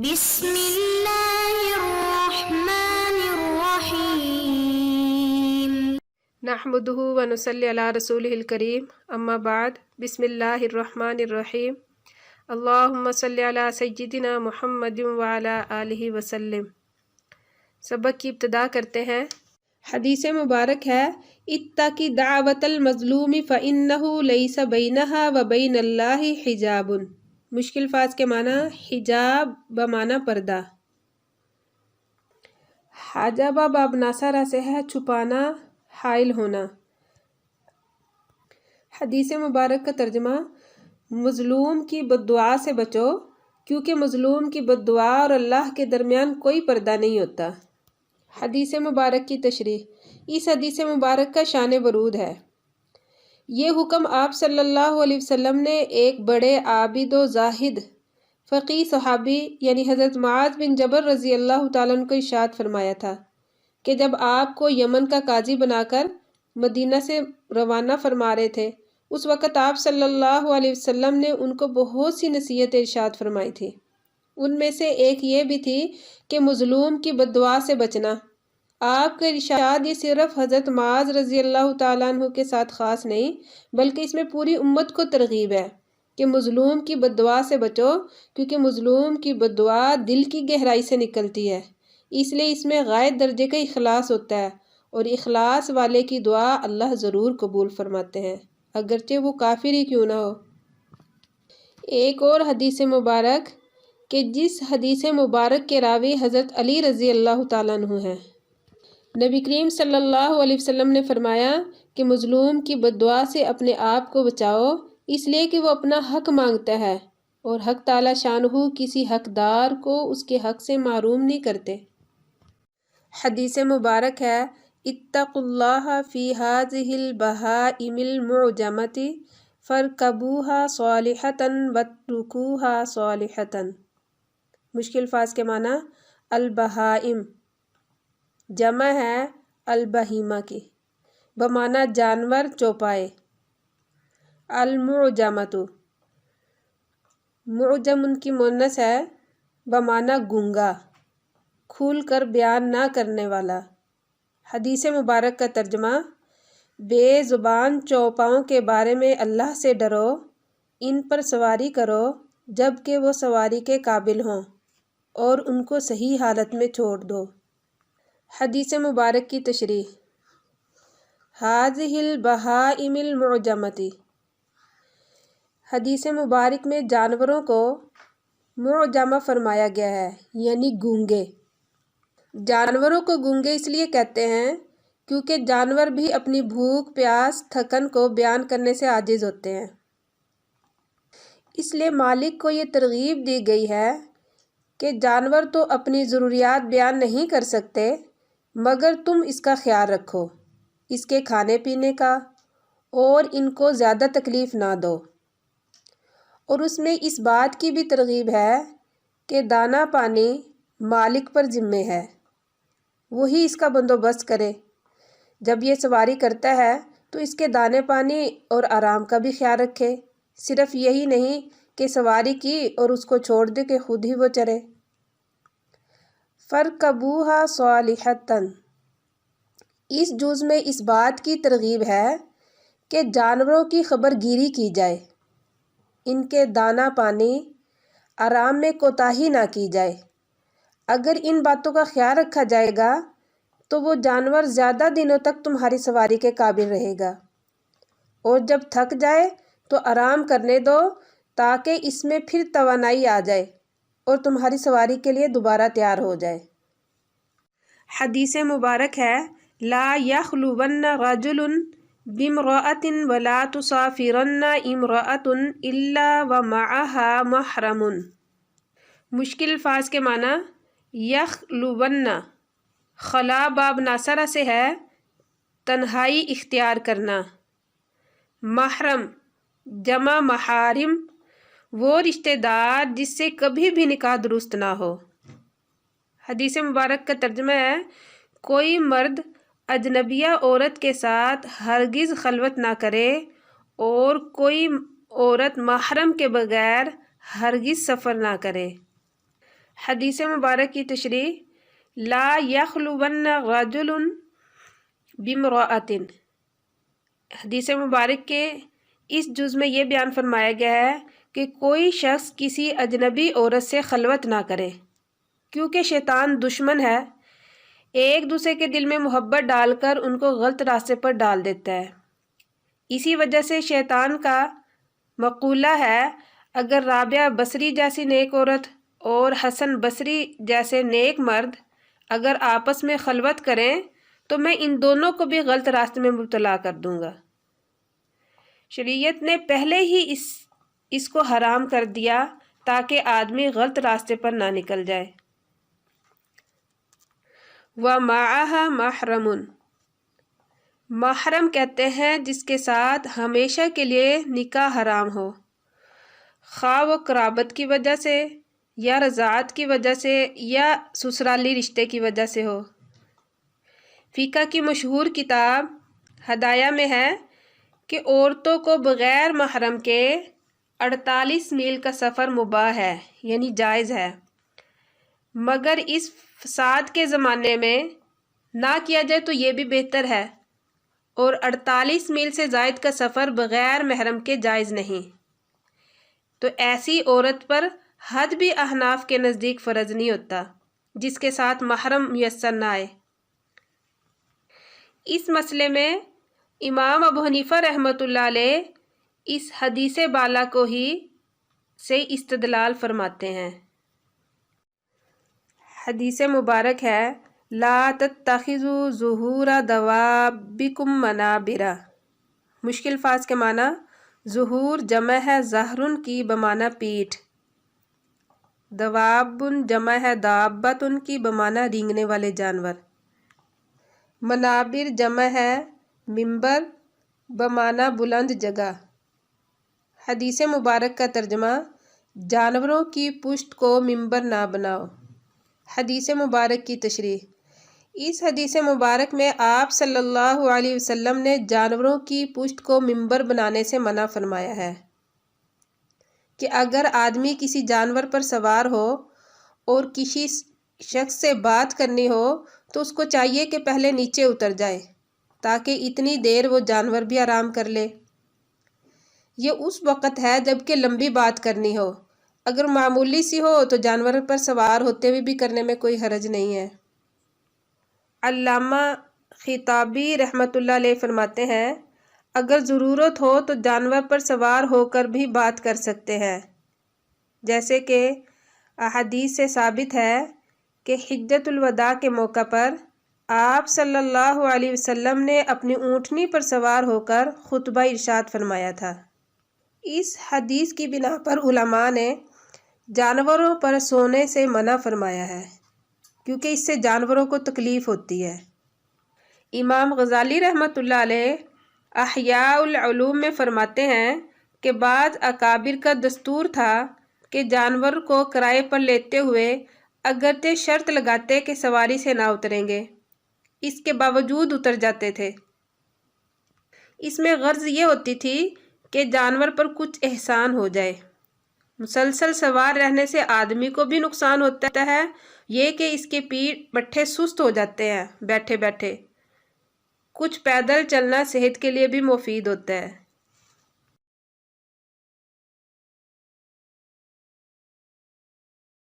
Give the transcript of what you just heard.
بسم اللہ الرحمن الرحیم نحمدہ ونصلی علی رسولہ الکریم اما بعد بسم اللہ الرحمن الرحیم اللہم صلی علی سیدنا محمد وعلی آلہ وسلم۔ سبق کی ابتدا کرتے ہیں۔ حدیث مبارک ہے اتقی دعوت المظلوم فإنہ لیس بینہا وبین اللہ حجاب۔ مشکل فاظ کے معنی حجاب بمعنی پردہ۔ حجبہ باب ناصرہ سے ہے چھپانا، حائل ہونا۔ حدیث مبارک کا ترجمہ مظلوم کی بددعا سے بچو، کیونکہ مظلوم کی بددعا اور اللہ کے درمیان کوئی پردہ نہیں ہوتا۔ حدیث مبارک کی تشریح۔ اس حدیث مبارک کا شان ورود ہے۔ یہ حکم آپ صلی اللہ علیہ وسلم نے ایک بڑے عابد و زاہد فقیہ صحابی یعنی حضرت معاذ بن جبل رضی اللہ تعالیٰ عنہ کو ارشاد فرمایا تھا کہ جب آپ کو یمن کا قاضی بنا کر مدینہ سے روانہ فرما رہے تھے، اس وقت آپ صلی اللہ علیہ وسلم نے ان کو بہت سی نصیحتیں ارشاد فرمائی تھی۔ ان میں سے ایک یہ بھی تھی کہ مظلوم کی بددعا سے بچنا۔ آپ کا ارشاد یہ صرف حضرت معاذ رضی اللہ تعالیٰ عنہ کے ساتھ خاص نہیں بلکہ اس میں پوری امت کو ترغیب ہے کہ مظلوم کی بددعا سے بچو، کیونکہ مظلوم کی بددعا دل کی گہرائی سے نکلتی ہے، اس لیے اس میں غائب درجے کا اخلاص ہوتا ہے، اور اخلاص والے کی دعا اللہ ضرور قبول فرماتے ہیں، اگرچہ وہ کافر ہی کیوں نہ ہو۔ ایک اور حدیث مبارک کہ جس حدیث مبارک کے راوی حضرت علی رضی اللہ تعالیٰ عنہ ہیں۔ نبی کریم صلی اللہ علیہ وسلم نے فرمایا کہ مظلوم کی بددعا سے اپنے آپ کو بچاؤ، اس لیے کہ وہ اپنا حق مانگتا ہے اور حق تعالی شانہ کسی حقدار کو اس کے حق سے محروم نہیں کرتے۔ حدیث مبارک ہے اتقوا اللہ فی ہذہ البہائم المعجمۃ فارکبوها صالحۃ واترکوها صالحۃ۔ مشکل فاظ کے معنی البہائم جمع ہے البہیمہ کی، بمعنی جانور چوپائے۔ المعجمۃ معجم ان کی مؤنث ہے، بمعنی گونگا، کھول کر بیان نہ کرنے والا۔ حدیث مبارک کا ترجمہ بے زبان چوپاؤں کے بارے میں اللہ سے ڈرو، ان پر سواری کرو جب کہ وہ سواری کے قابل ہوں، اور ان کو صحیح حالت میں چھوڑ دو۔ حدیث مبارک کی تشریح۔ ہذہ البہائم المعجمۃ، حدیث مبارک میں جانوروں کو معجمہ فرمایا گیا ہے، یعنی گونگے۔ جانوروں کو گونگے اس لیے کہتے ہیں کیونکہ جانور بھی اپنی بھوک، پیاس، تھکن کو بیان کرنے سے عاجز ہوتے ہیں۔ اس لیے مالک کو یہ ترغیب دی گئی ہے کہ جانور تو اپنی ضروریات بیان نہیں کر سکتے، مگر تم اس کا خیال رکھو، اس کے کھانے پینے کا، اور ان کو زیادہ تکلیف نہ دو۔ اور اس میں اس بات کی بھی ترغیب ہے کہ دانہ پانی مالک پر ذمہ ہے، وہی اس کا بندوبست کرے۔ جب یہ سواری کرتا ہے تو اس کے دانے پانی اور آرام کا بھی خیال رکھے، صرف یہی نہیں کہ سواری کی اور اس کو چھوڑ دے کہ خود ہی وہ چرے۔ فَارْكَبُوهَا صَالِحَةً، اس جز میں اس بات کی ترغیب ہے کہ جانوروں کی خبر گیری کی جائے، ان کے دانہ پانی، آرام میں کوتاہی نہ کی جائے۔ اگر ان باتوں کا خیال رکھا جائے گا تو وہ جانور زیادہ دنوں تک تمہاری سواری کے قابل رہے گا، اور جب تھک جائے تو آرام کرنے دو تاکہ اس میں پھر توانائی آ جائے اور تمہاری سواری کے لیے دوبارہ تیار ہو جائے۔ حدیث مبارک ہے لا یخلون رجل بامرأۃ ولا تسافرن امرأۃ الا ومعها محرم۔ مشکل الفاظ کے معنی یخلون خلا باب ناصرہ سے ہے تنہائی اختیار کرنا، محرم جمع محارم وہ رشتہ دار جس سے کبھی بھی نکاح درست نہ ہو۔ حدیث مبارک کا ترجمہ ہے کوئی مرد اجنبیہ عورت کے ساتھ ہرگز خلوت نہ کرے، اور کوئی عورت محرم کے بغیر ہرگز سفر نہ کرے۔ حدیث مبارک کی تشریح لا یخلون رجل بامرأۃ۔ حدیث مبارک کے اس جز میں یہ بیان فرمایا گیا ہے کہ کوئی شخص کسی اجنبی عورت سے خلوت نہ کرے، کیونکہ شیطان دشمن ہے، ایک دوسرے کے دل میں محبت ڈال کر ان کو غلط راستے پر ڈال دیتا ہے۔ اسی وجہ سے شیطان کا مقولہ ہے اگر رابعہ بصری جیسی نیک عورت اور حسن بصری جیسے نیک مرد اگر آپس میں خلوت کریں تو میں ان دونوں کو بھی غلط راستے میں مبتلا کر دوں گا۔ شریعت نے پہلے ہی اس کو حرام کر دیا تاکہ آدمی غلط راستے پر نہ نکل جائے۔ وَمَعَهَا مَحْرَمٌ، محرم کہتے ہیں جس کے ساتھ ہمیشہ کے لیے نکاح حرام ہو، خواہ وہ قرابت کی وجہ سے یا رضاعت کی وجہ سے یا سسرالی رشتے کی وجہ سے ہو۔ فقہ کی مشہور کتاب ہدایہ میں ہے کہ عورتوں کو بغیر محرم کے 48 میل کا سفر مباح ہے، یعنی جائز ہے، مگر اس فساد کے زمانے میں نہ کیا جائے تو یہ بھی بہتر ہے، اور 48 میل سے زائد کا سفر بغیر محرم کے جائز نہیں۔ تو ایسی عورت پر حد بھی احناف کے نزدیک فرض نہیں ہوتا جس کے ساتھ محرم میسر نہ آئے۔ اس مسئلے میں امام ابو حنیفہ رحمۃ اللہ علیہ اس حدیث بالا کو ہی سے استدلال فرماتے ہیں۔ حدیث مبارک ہے لا تتخذوا ظہور دوابکم منابرا۔ مشکل الفاظ کے معنی ظہور جمع ہے ظہرن کی بمعنی پیٹھ، دوابن جمع ہے دابتن کی بمعنی رینگنے والے جانور، منابر جمع ہے منبر بمعنی بلند جگہ۔ حدیث مبارک کا ترجمہ جانوروں کی پشت کو منبر نہ بناؤ۔ حدیث مبارک کی تشریح اس حدیث مبارک میں آپ صلی اللہ علیہ وسلم نے جانوروں کی پشت کو منبر بنانے سے منع فرمایا ہے کہ اگر آدمی کسی جانور پر سوار ہو اور کسی شخص سے بات کرنی ہو تو اس کو چاہیے کہ پہلے نیچے اتر جائے تاکہ اتنی دیر وہ جانور بھی آرام کر لے۔ یہ اس وقت ہے جب کہ لمبی بات کرنی ہو، اگر معمولی سی ہو تو جانور پر سوار ہوتے ہوئے بھی کرنے میں کوئی حرج نہیں ہے۔ علامہ خطابی رحمۃ اللہ علیہ فرماتے ہیں اگر ضرورت ہو تو جانور پر سوار ہو کر بھی بات کر سکتے ہیں، جیسے کہ احادیث سے ثابت ہے کہ حجۃ الوداع کے موقع پر آپ صلی اللہ علیہ وسلم نے اپنی اونٹنی پر سوار ہو کر خطبہ ارشاد فرمایا تھا۔ اس حدیث کی بنا پر علماء نے جانوروں پر سونے سے منع فرمایا ہے کیونکہ اس سے جانوروں کو تکلیف ہوتی ہے۔ امام غزالی رحمۃ اللہ علیہ احیاء العلوم میں فرماتے ہیں کہ بعض اکابر کا دستور تھا کہ جانور کو کرائے پر لیتے ہوئے اگرچہ شرط لگاتے کہ سواری سے نہ اتریں گے، اس کے باوجود اتر جاتے تھے۔ اس میں غرض یہ ہوتی تھی کہ جانور پر کچھ احسان ہو جائے۔ مسلسل سوار رہنے سے آدمی کو بھی نقصان ہوتا ہے، یہ کہ اس کے پیٹھ پٹھے سست ہو جاتے ہیں بیٹھے بیٹھے۔ کچھ پیدل چلنا صحت کے لیے بھی مفید ہوتا ہے۔